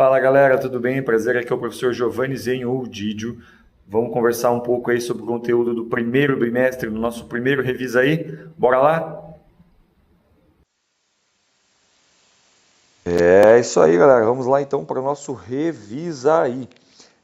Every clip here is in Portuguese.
Fala galera, tudo bem? Prazer, aqui é o professor Giovanni Zen ou Didio. Vamos conversar um pouco aí sobre o conteúdo do primeiro bimestre, no nosso primeiro revisa aí. Bora lá? É isso aí, galera. Vamos lá então para o nosso Revisa aí.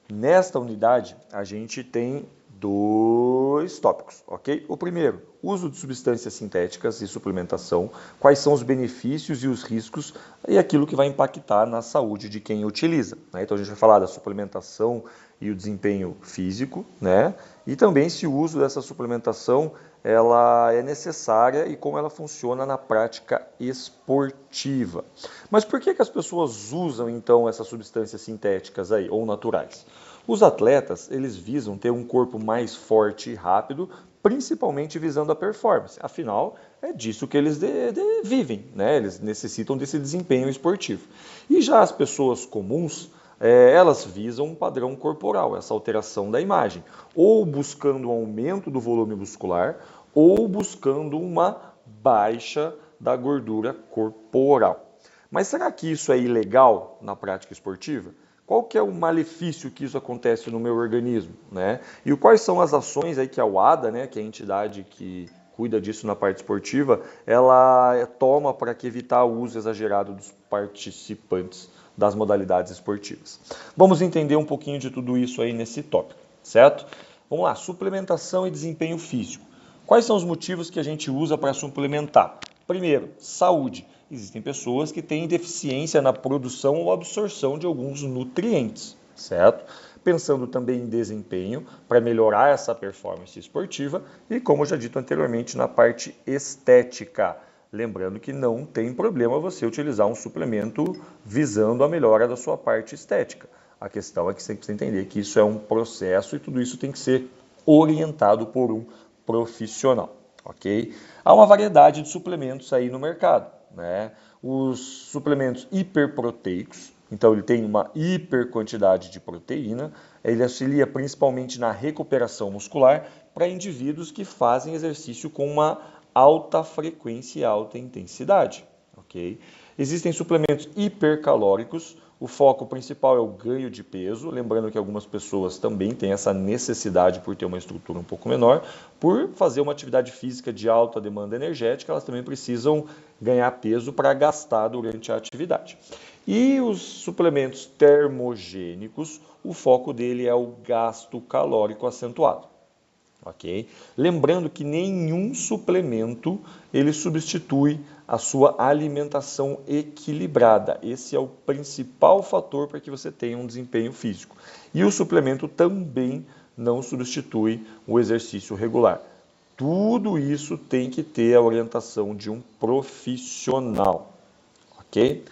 Nesta unidade, a gente tem dois tópicos, ok? O primeiro, uso de substâncias sintéticas e suplementação, quais são os benefícios e os riscos e aquilo que vai impactar na saúde de quem utiliza, né? Então a gente vai falar da suplementação e o desempenho físico, né? E também se o uso dessa suplementação ela é necessária e como ela funciona na prática esportiva. Mas por que as pessoas usam então essas substâncias sintéticas aí ou naturais? Os atletas, eles visam ter um corpo mais forte e rápido, principalmente visando a performance. Afinal, é disso que eles vivem, né? Eles necessitam desse desempenho esportivo. E já as pessoas comuns, elas visam um padrão corporal, essa alteração da imagem, ou buscando um aumento do volume muscular, ou buscando uma baixa da gordura corporal. Mas será que isso é ilegal na prática esportiva? Qual que é o malefício que isso acontece no meu organismo, né? E quais são as ações aí que a UADA, né, que é a entidade que cuida disso na parte esportiva, ela toma para evitar o uso exagerado dos participantes das modalidades esportivas. Vamos entender um pouquinho de tudo isso aí nesse tópico, certo? Vamos lá, suplementação e desempenho físico. Quais são os motivos que a gente usa para suplementar? Primeiro, saúde. Existem pessoas que têm deficiência na produção ou absorção de alguns nutrientes, certo? Pensando também em desempenho, para melhorar essa performance esportiva e, como já dito anteriormente, na parte estética. Lembrando que não tem problema você utilizar um suplemento visando a melhora da sua parte estética. A questão é que você precisa entender que isso é um processo e tudo isso tem que ser orientado por um profissional, ok? Há uma variedade de suplementos aí no mercado, né? Os suplementos hiperproteicos, então ele tem uma hiper quantidade de proteína, ele auxilia principalmente na recuperação muscular para indivíduos que fazem exercício com uma alta frequência e alta intensidade, ok? Existem suplementos hipercalóricos, o foco principal é o ganho de peso, lembrando que algumas pessoas também têm essa necessidade por ter uma estrutura um pouco menor, por fazer uma atividade física de alta demanda energética, elas também precisam ganhar peso para gastar durante a atividade. E os suplementos termogênicos, o foco dele é o gasto calórico acentuado. Ok? Lembrando que nenhum suplemento ele substitui a sua alimentação equilibrada. Esse é o principal fator para que você tenha um desempenho físico. E o suplemento também não substitui o exercício regular. Tudo isso tem que ter a orientação de um profissional, ok?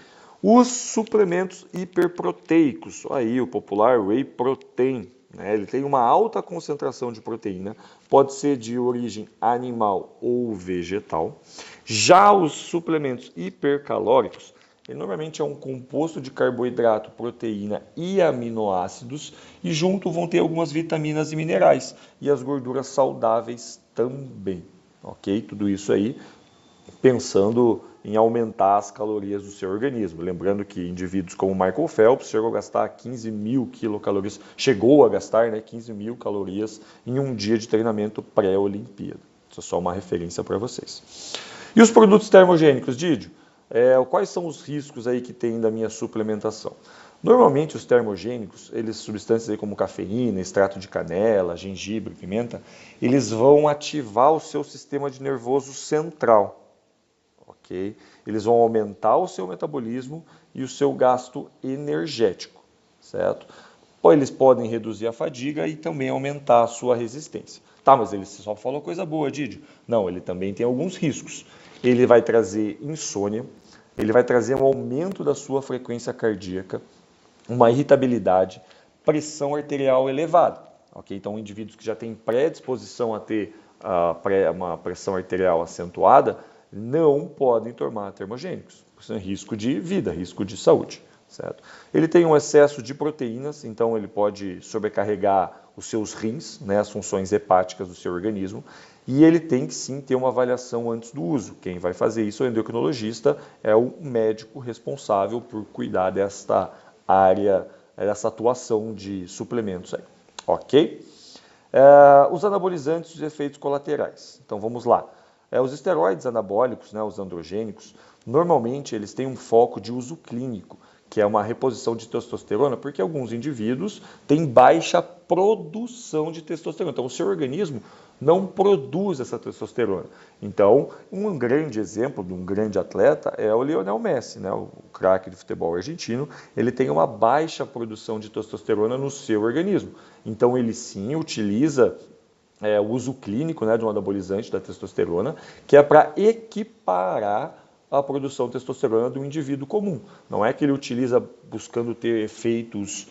Os suplementos hiperproteicos, aí o popular Whey Protein, né? Ele tem uma alta concentração de proteína, pode ser de origem animal ou vegetal. Já os suplementos hipercalóricos, ele normalmente é um composto de carboidrato, proteína e aminoácidos, e junto vão ter algumas vitaminas e minerais, e as gorduras saudáveis também, ok? Tudo isso aí pensando em aumentar as calorias do seu organismo. Lembrando que indivíduos como Michael Phelps chegou a gastar 15 mil quilocalorias, chegou a gastar 15 mil calorias em um dia de treinamento pré-olimpíada. Isso é só uma referência para vocês. E os produtos termogênicos, Didio? Quais são os riscos aí que tem da minha suplementação? Normalmente os termogênicos, eles substâncias aí como cafeína, extrato de canela, gengibre, pimenta, eles vão ativar o seu sistema de nervoso central. Okay? Eles vão aumentar o seu metabolismo e o seu gasto energético, certo? Eles podem reduzir a fadiga e também aumentar a sua resistência. Tá, mas ele só falou coisa boa, Didio. Não, ele também tem alguns riscos. Ele vai trazer insônia, ele vai trazer um aumento da sua frequência cardíaca, uma irritabilidade, pressão arterial elevada. Okay? Então, indivíduos que já têm predisposição a ter uma pressão arterial acentuada, não podem tomar termogênicos. Isso é risco de vida, risco de saúde. Certo? Ele tem um excesso de proteínas, então ele pode sobrecarregar os seus rins, né, as funções hepáticas do seu organismo, e ele tem que sim ter uma avaliação antes do uso. Quem vai fazer isso é o endocrinologista, é o médico responsável por cuidar desta área, essa atuação de suplementos aí, ok? Os anabolizantes e os efeitos colaterais. Então vamos lá. Os esteroides anabólicos, né, os androgênicos, normalmente eles têm um foco de uso clínico, que é uma reposição de testosterona, porque alguns indivíduos têm baixa produção de testosterona. Então o seu organismo não produz essa testosterona. Então, um grande exemplo de um grande atleta é o Lionel Messi, né? O craque de futebol argentino. Ele tem uma baixa produção de testosterona no seu organismo. Então, ele sim utiliza o uso clínico, né, de um anabolizante da testosterona, que é para equiparar a produção de testosterona do indivíduo comum. Não é que ele utiliza buscando ter efeitos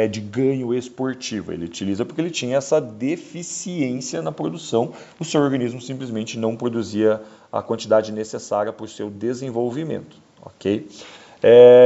de ganho esportivo. Ele utiliza porque ele tinha essa deficiência na produção. O seu organismo simplesmente não produzia a quantidade necessária para o seu desenvolvimento, ok?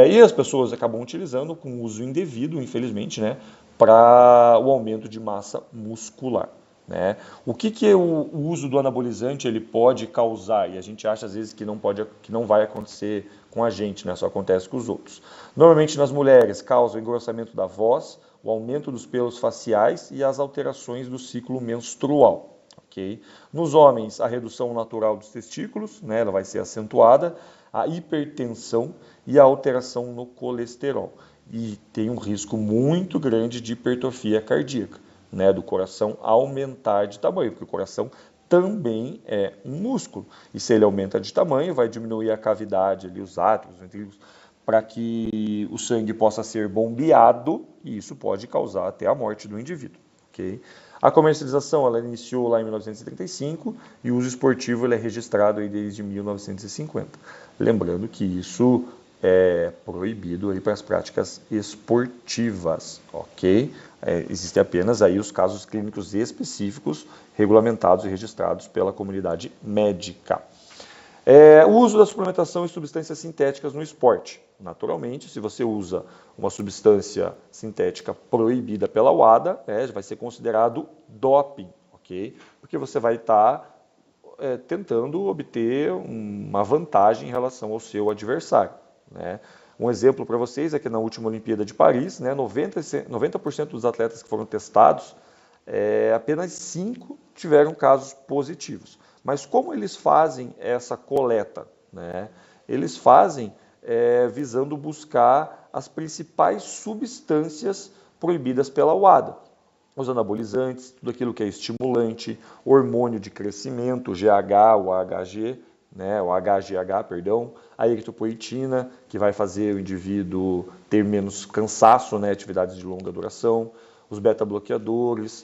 E as pessoas acabam utilizando com uso indevido, infelizmente, né, para o aumento de massa muscular. Né? O que o uso do anabolizante ele pode causar? E a gente acha às vezes que não vai acontecer com a gente, né? Só acontece com os outros. Normalmente nas mulheres causa o engrossamento da voz, o aumento dos pelos faciais e as alterações do ciclo menstrual. Okay? Nos homens, a redução natural dos testículos, né? Ela vai ser acentuada, a hipertensão e a alteração no colesterol. E tem um risco muito grande de hipertrofia cardíaca. Né, do coração aumentar de tamanho, porque o coração também é um músculo. E se ele aumenta de tamanho, vai diminuir a cavidade, ali, os átrios, os ventrículos, para que o sangue possa ser bombeado, e isso pode causar até a morte do indivíduo. Okay? A comercialização ela iniciou lá em 1935 e o uso esportivo ele é registrado aí desde 1950. Lembrando que isso é proibido aí para as práticas esportivas, ok? Existem apenas aí os casos clínicos específicos regulamentados e registrados pela comunidade médica. O uso da suplementação e substâncias sintéticas no esporte. Naturalmente, se você usa uma substância sintética proibida pela UADA, vai ser considerado doping, ok? Porque você vai estar tentando obter uma vantagem em relação ao seu adversário. Né? Um exemplo para vocês é que na última Olimpíada de Paris, né, 90% dos atletas que foram testados, apenas 5 tiveram casos positivos. Mas como eles fazem essa coleta? Né? Eles fazem visando buscar as principais substâncias proibidas pela UADA. Os anabolizantes, tudo aquilo que é estimulante, hormônio de crescimento, o GH, o HG, né, o HGH, perdão, a eritropoetina, que vai fazer o indivíduo ter menos cansaço, né, atividades de longa duração, os beta-bloqueadores,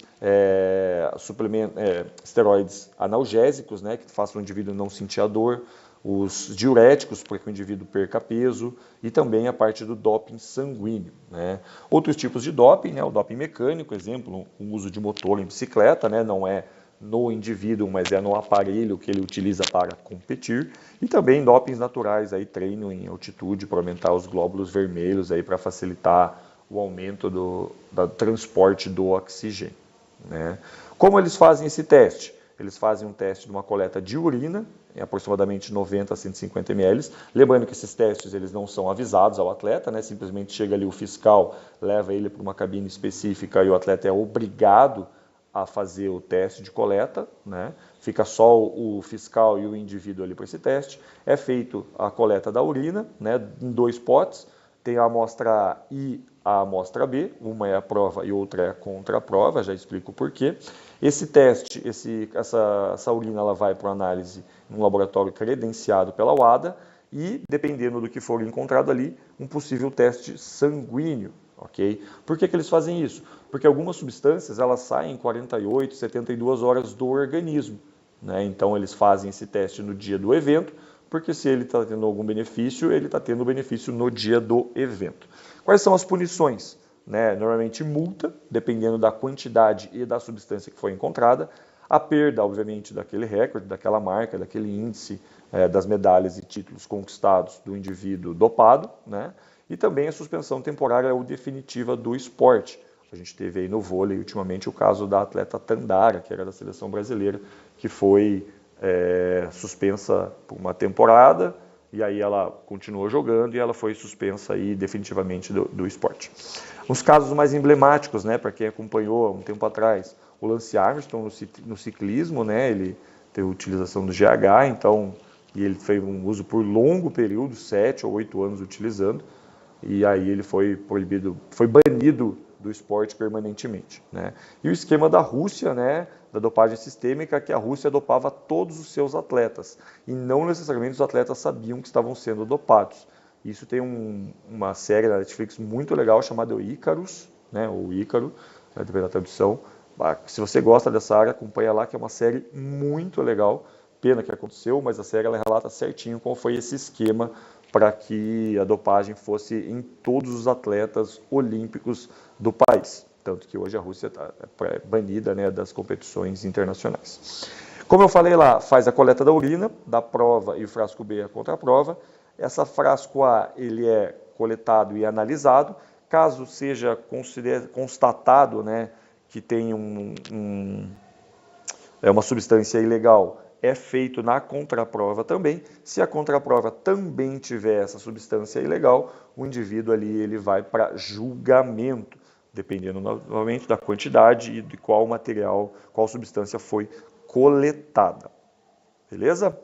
esteroides analgésicos, né, que façam o indivíduo não sentir a dor, os diuréticos para que o indivíduo perca peso e também a parte do doping sanguíneo. Né? Outros tipos de doping, né, o doping mecânico, exemplo, o uso de motor em bicicleta, né, não é no indivíduo, mas é no aparelho que ele utiliza para competir, e também dopings naturais, aí, treino em altitude para aumentar os glóbulos vermelhos, para facilitar o aumento do transporte do oxigênio. Né? Como eles fazem esse teste? Eles fazem um teste de uma coleta de urina, em aproximadamente 90 a 150 ml. Lembrando que esses testes eles não são avisados ao atleta, né? Simplesmente chega ali o fiscal, leva ele para uma cabine específica e o atleta é obrigado a fazer o teste de coleta, né? Fica só o fiscal e o indivíduo ali para esse teste. É feito a coleta da urina, né? Em 2 potes, tem a amostra A e a amostra B, uma é a prova e outra é a contra-prova, já explico o porquê. Esse teste, essa urina ela vai para análise em um laboratório credenciado pela UADA e, dependendo do que for encontrado ali, um possível teste sanguíneo. Okay? Por que eles fazem isso? Porque algumas substâncias elas saem em 48, 72 horas do organismo. Né? Então eles fazem esse teste no dia do evento, porque se ele está tendo algum benefício, ele está tendo benefício no dia do evento. Quais são as punições? Né? Normalmente multa, dependendo da quantidade e da substância que foi encontrada, a perda, obviamente, daquele recorde, daquela marca, daquele índice das medalhas e títulos conquistados do indivíduo dopado, né? E também a suspensão temporária ou definitiva do esporte. A gente teve aí no vôlei, ultimamente, o caso da atleta Tandara, que era da seleção brasileira, que foi suspensa por uma temporada, e aí ela continuou jogando e ela foi suspensa aí definitivamente do esporte. Os casos mais emblemáticos, né, para quem acompanhou há um tempo atrás, o Lance Armstrong no ciclismo, né, ele teve utilização do GH, então, e ele fez um uso por longo período, 7 ou 8 anos utilizando, e aí ele foi proibido, foi banido do esporte permanentemente, né? E o esquema da Rússia, né, da dopagem sistêmica, que a Rússia dopava todos os seus atletas, e não necessariamente os atletas sabiam que estavam sendo dopados. Isso tem uma série na Netflix muito legal chamada Icarus, né, ou Ícaro, dependendo da tradução. Se você gosta dessa área, acompanha lá, que é uma série muito legal. Pena que aconteceu, mas a série ela relata certinho qual foi esse esquema para que a dopagem fosse em todos os atletas olímpicos do país. Tanto que hoje a Rússia está banida, né, das competições internacionais. Como eu falei lá, faz a coleta da urina, da prova, e o frasco B é a contraprova. Essa frasco A ele é coletado e analisado. Caso seja constatado, né, que tem uma substância ilegal, é feito na contraprova também. Se a contraprova também tiver essa substância ilegal, o indivíduo ali ele vai para julgamento, dependendo novamente da quantidade e de qual material, qual substância foi coletada. Beleza?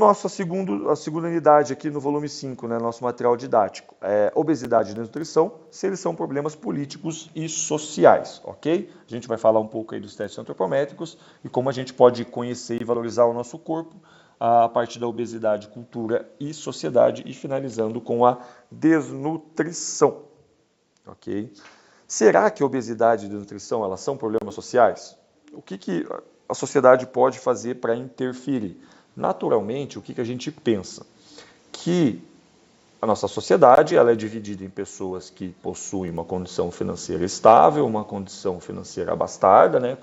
A segunda unidade aqui no volume 5, né, nosso material didático, é obesidade e desnutrição, se eles são problemas políticos e sociais, ok? A gente vai falar um pouco aí dos testes antropométricos e como a gente pode conhecer e valorizar o nosso corpo a partir da obesidade, cultura e sociedade e finalizando com a desnutrição, ok? Será que a obesidade e desnutrição elas são problemas sociais? O que a sociedade pode fazer para interferir? Naturalmente, o que a gente pensa? Que a nossa sociedade ela é dividida em pessoas que possuem uma condição financeira estável, uma condição financeira abastada, né,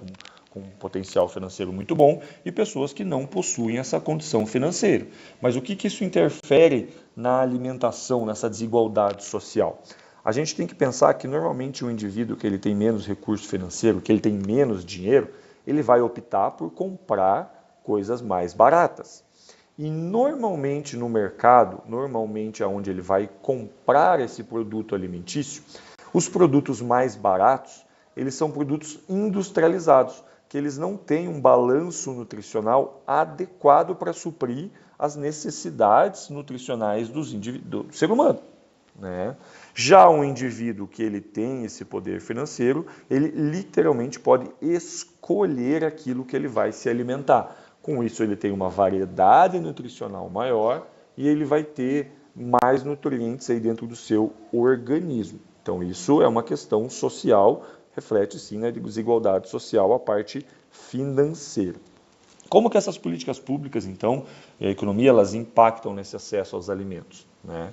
com um potencial financeiro muito bom, e pessoas que não possuem essa condição financeira. Mas o que isso interfere na alimentação, nessa desigualdade social? A gente tem que pensar que normalmente o indivíduo que ele tem menos recurso financeiro, que ele tem menos dinheiro, ele vai optar por comprar coisas mais baratas. E normalmente no mercado, normalmente aonde ele vai comprar esse produto alimentício, os produtos mais baratos, eles são produtos industrializados, que eles não têm um balanço nutricional adequado para suprir as necessidades nutricionais do ser humano, né? Já um indivíduo que ele tem esse poder financeiro, ele literalmente pode escolher aquilo que ele vai se alimentar. Com isso, ele tem uma variedade nutricional maior e ele vai ter mais nutrientes aí dentro do seu organismo. Então, isso é uma questão social, reflete sim na desigualdade social, a parte financeira. Como que essas políticas públicas, então, e a economia, elas impactam nesse acesso aos alimentos, né?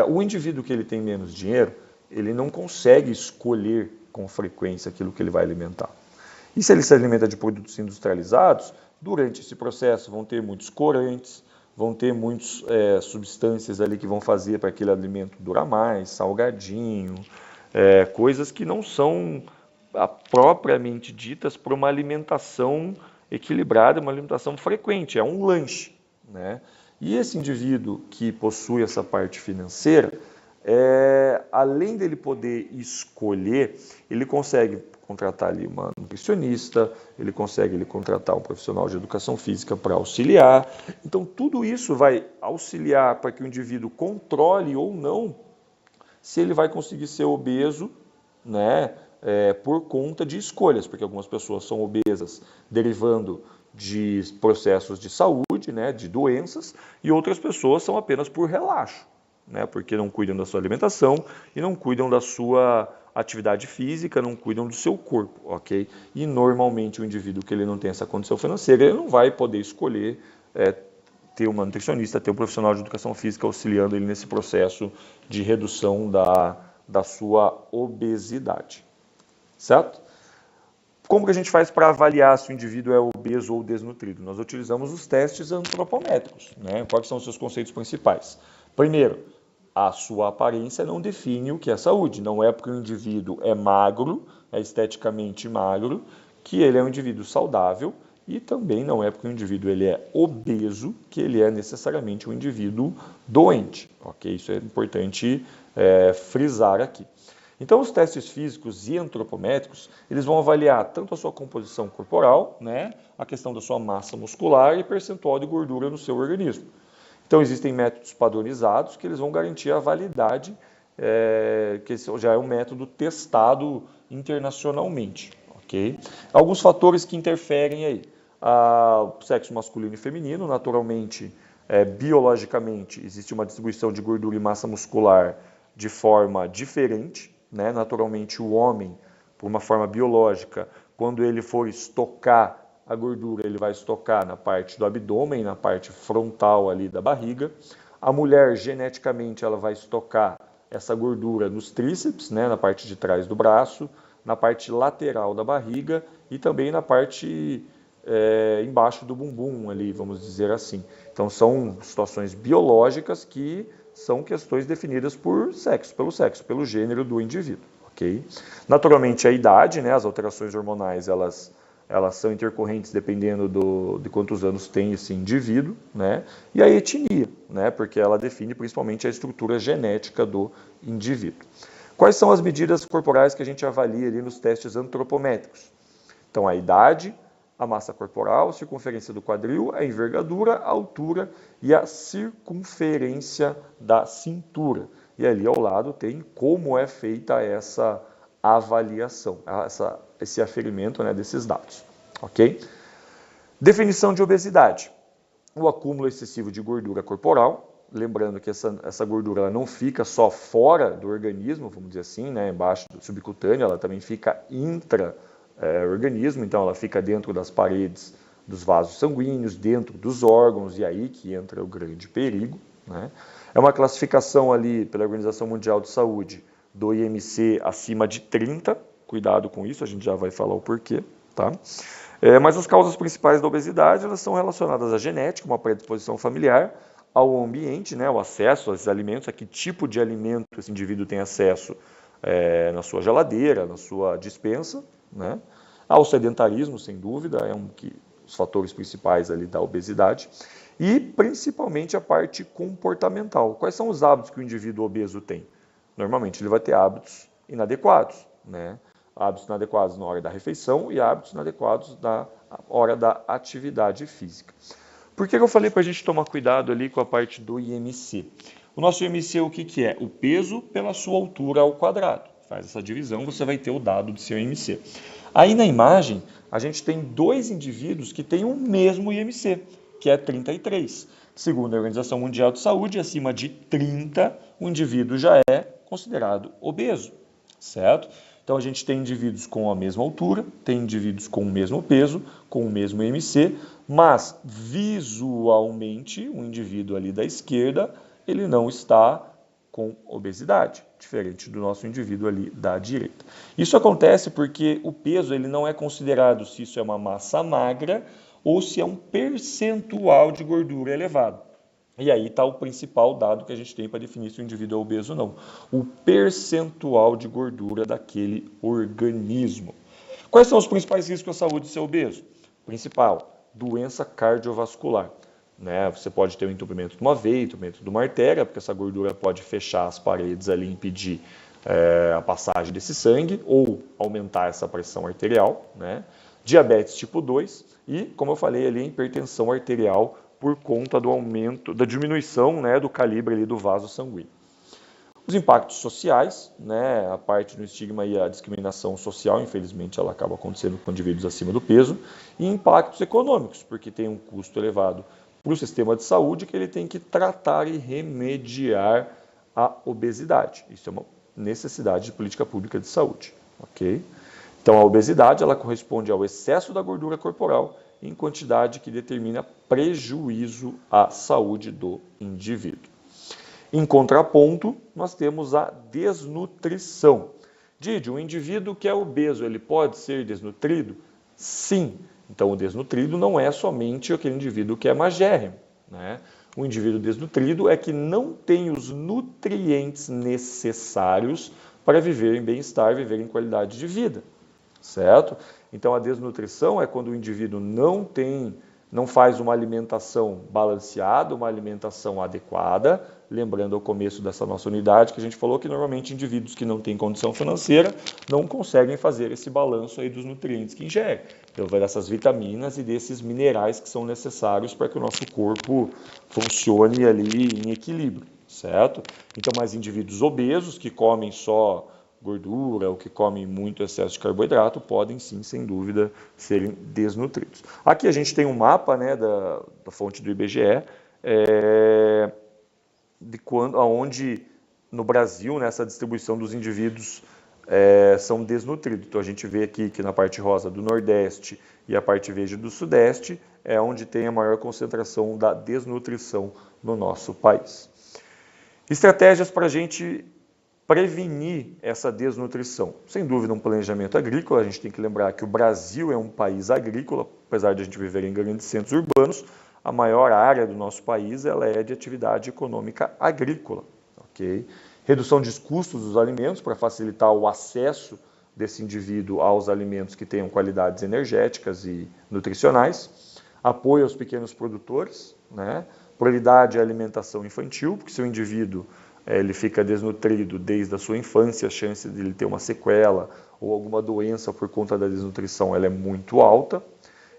O indivíduo que ele tem menos dinheiro, ele não consegue escolher com frequência aquilo que ele vai alimentar. E se ele se alimenta de produtos industrializados, durante esse processo vão ter muitos corantes, vão ter muitas substâncias ali que vão fazer para aquele alimento durar mais, salgadinho, coisas que não são propriamente ditas para uma alimentação equilibrada, uma alimentação frequente, é um lanche, né? E esse indivíduo que possui essa parte financeira, além dele poder escolher, ele consegue contratar ali uma nutricionista, ele consegue contratar um profissional de educação física para auxiliar. Então, tudo isso vai auxiliar para que o indivíduo controle ou não se ele vai conseguir ser obeso, né, por conta de escolhas, porque algumas pessoas são obesas derivando de processos de saúde, né, de doenças, e outras pessoas são apenas por relaxo, né, porque não cuidam da sua alimentação e não cuidam da sua atividade física, não cuidam do seu corpo, ok? E normalmente o indivíduo que ele não tem essa condição financeira, ele não vai poder escolher ter uma nutricionista, ter um profissional de educação física auxiliando ele nesse processo de redução da sua obesidade, certo? Como que a gente faz para avaliar se o indivíduo é obeso ou desnutrido? Nós utilizamos os testes antropométricos, né? Quais são os seus conceitos principais? Primeiro, a sua aparência não define o que é saúde. Não é porque o indivíduo é magro, é esteticamente magro, que ele é um indivíduo saudável e também não é porque o indivíduo ele é obeso que ele é necessariamente um indivíduo doente, ok? Isso é importante frisar aqui. Então, os testes físicos e antropométricos, eles vão avaliar tanto a sua composição corporal, né, a questão da sua massa muscular e percentual de gordura no seu organismo. Então, existem métodos padronizados que eles vão garantir a validade, que esse já é um método testado internacionalmente, ok? Alguns fatores que interferem aí. O sexo masculino e feminino, naturalmente, biologicamente, existe uma distribuição de gordura e massa muscular de forma diferente, né? Naturalmente, o homem, por uma forma biológica, quando ele for estocar a gordura, ele vai estocar na parte do abdômen, na parte frontal ali da barriga. A mulher, geneticamente, ela vai estocar essa gordura nos tríceps, né? Na parte de trás do braço, na parte lateral da barriga e também na parte embaixo do bumbum ali, vamos dizer assim. Então, são situações biológicas que são questões definidas por sexo, pelo gênero do indivíduo, ok? Naturalmente, a idade, né, as alterações hormonais, elas são intercorrentes dependendo de quantos anos tem esse indivíduo, né? E a etnia, né, porque ela define principalmente a estrutura genética do indivíduo. Quais são as medidas corporais que a gente avalia ali nos testes antropométricos? Então, a idade, a massa corporal, a circunferência do quadril, a envergadura, a altura e a circunferência da cintura. E ali ao lado tem como é feita essa avaliação, esse aferimento, né, desses dados. Ok? Definição de obesidade. O acúmulo excessivo de gordura corporal. Lembrando que essa gordura ela não fica só fora do organismo, vamos dizer assim, né, embaixo do subcutâneo, ela também fica organismo, então ela fica dentro das paredes dos vasos sanguíneos, dentro dos órgãos, e aí que entra o grande perigo, né? É uma classificação ali pela Organização Mundial de Saúde do IMC acima de 30, cuidado com isso, a gente já vai falar o porquê, tá? Mas as causas principais da obesidade, elas são relacionadas à genética, uma predisposição familiar, ao ambiente, né, o acesso aos alimentos, a que tipo de alimento esse indivíduo tem acesso na sua geladeira, na sua despensa, né? Ao sedentarismo, sem dúvida, é os fatores principais ali da obesidade, e principalmente a parte comportamental. Quais são os hábitos que o indivíduo obeso tem? Normalmente ele vai ter hábitos inadequados, né? Hábitos inadequados na hora da refeição e hábitos inadequados na hora da atividade física. Por que eu falei para a gente tomar cuidado ali com a parte do IMC? O nosso IMC, o que é? O peso pela sua altura ao quadrado. Faz essa divisão, você vai ter o dado do seu IMC. Aí na imagem, a gente tem dois indivíduos que têm o mesmo IMC, que é 33. Segundo a Organização Mundial de Saúde, acima de 30, o indivíduo já é considerado obeso, certo? Então a gente tem indivíduos com a mesma altura, tem indivíduos com o mesmo peso, com o mesmo IMC, mas visualmente o indivíduo ali da esquerda, ele não está com obesidade, diferente do nosso indivíduo ali da direita. Isso acontece porque o peso ele não é considerado se isso é uma massa magra ou se é um percentual de gordura elevado. E aí está o principal dado que a gente tem para definir se o indivíduo é obeso ou não. O percentual de gordura daquele organismo. Quais são os principais riscos à saúde de ser obeso? Principal, doença cardiovascular. Né? Você pode ter um entupimento de uma veia, entupimento de uma artéria, porque essa gordura pode fechar as paredes ali e impedir a passagem desse sangue ou aumentar essa pressão arterial. Né? Diabetes tipo 2 e, como eu falei ali, hipertensão arterial por conta do aumento, da diminuição, né, do calibre ali do vaso sanguíneo. Os impactos sociais, né, a parte do estigma e a discriminação social, infelizmente, ela acaba acontecendo com indivíduos acima do peso, e impactos econômicos, porque tem um custo elevado para o sistema de saúde que ele tem que tratar e remediar a obesidade. Isso é uma necessidade de política pública de saúde, ok? Então, a obesidade, ela corresponde ao excesso da gordura corporal em quantidade que determina prejuízo à saúde do indivíduo. Em contraponto, nós temos a desnutrição. Didi, um indivíduo que é obeso, ele pode ser desnutrido? Sim. Então, o desnutrido não é somente aquele indivíduo que é magérrimo, né? O indivíduo desnutrido é que não tem os nutrientes necessários para viver em bem-estar, viver em qualidade de vida, certo? Então a desnutrição é quando o indivíduo não faz uma alimentação balanceada, uma alimentação adequada, lembrando ao começo dessa nossa unidade que a gente falou que normalmente indivíduos que não têm condição financeira não conseguem fazer esse balanço aí dos nutrientes que ingerem, então dessas vitaminas e desses minerais que são necessários para que o nosso corpo funcione ali em equilíbrio, certo? Então, mais indivíduos obesos que comem só gordura ou que comem muito excesso de carboidrato podem sim, sem dúvida, serem desnutridos. Aqui a gente tem um mapa, né, da fonte do IBGE, onde no Brasil, nessa distribuição dos indivíduos são desnutridos. Então a gente vê aqui que na parte rosa do Nordeste e a parte verde do Sudeste é onde tem a maior concentração da desnutrição no nosso país. Estratégias para a gente prevenir essa desnutrição. Sem dúvida, um planejamento agrícola. A gente tem que lembrar que o Brasil é um país agrícola, apesar de a gente viver em grandes centros urbanos, a maior área do nosso país ela é de atividade econômica agrícola. Okay? Redução dos custos dos alimentos para facilitar o acesso desse indivíduo aos alimentos que tenham qualidades energéticas e nutricionais. Apoio aos pequenos produtores, né? Prioridade à alimentação infantil, porque se o indivíduo ele fica desnutrido desde a sua infância, a chance de ele ter uma sequela ou alguma doença por conta da desnutrição ela é muito alta.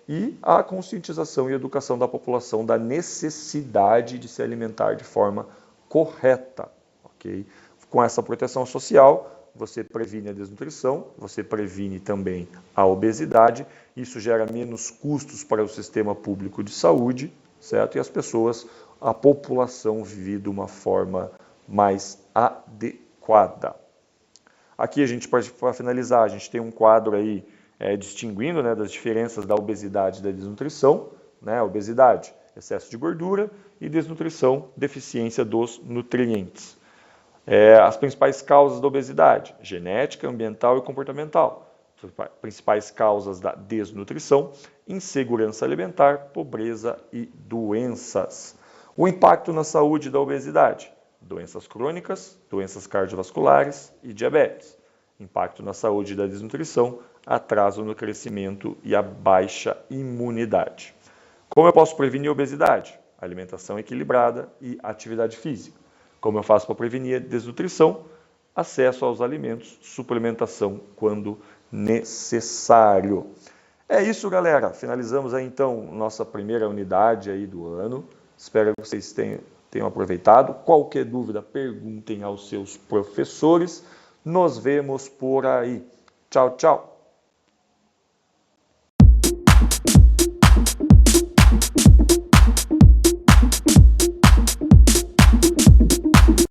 E a conscientização e educação da população da necessidade de se alimentar de forma correta. Okay? Com essa proteção social, você previne a desnutrição, você previne também a obesidade, isso gera menos custos para o sistema público de saúde, certo? E as pessoas, a população vive de uma forma mais adequada. Aqui a gente, para finalizar, a gente tem um quadro aí distinguindo, né, das diferenças da obesidade e da desnutrição, né? Obesidade, excesso de gordura, e desnutrição, deficiência dos nutrientes. As principais causas da obesidade, genética, ambiental e comportamental. As principais causas da desnutrição, insegurança alimentar, pobreza e doenças. O impacto na saúde da obesidade, doenças crônicas, doenças cardiovasculares e diabetes. Impacto na saúde da desnutrição, atraso no crescimento e a baixa imunidade. Como eu posso prevenir a obesidade? Alimentação equilibrada e atividade física. Como eu faço para prevenir a desnutrição? Acesso aos alimentos, suplementação quando necessário. É isso, galera. Finalizamos aí então nossa primeira unidade aí do ano. Espero que vocês tenham aproveitado. Qualquer dúvida, perguntem aos seus professores. Nos vemos por aí. Tchau, tchau.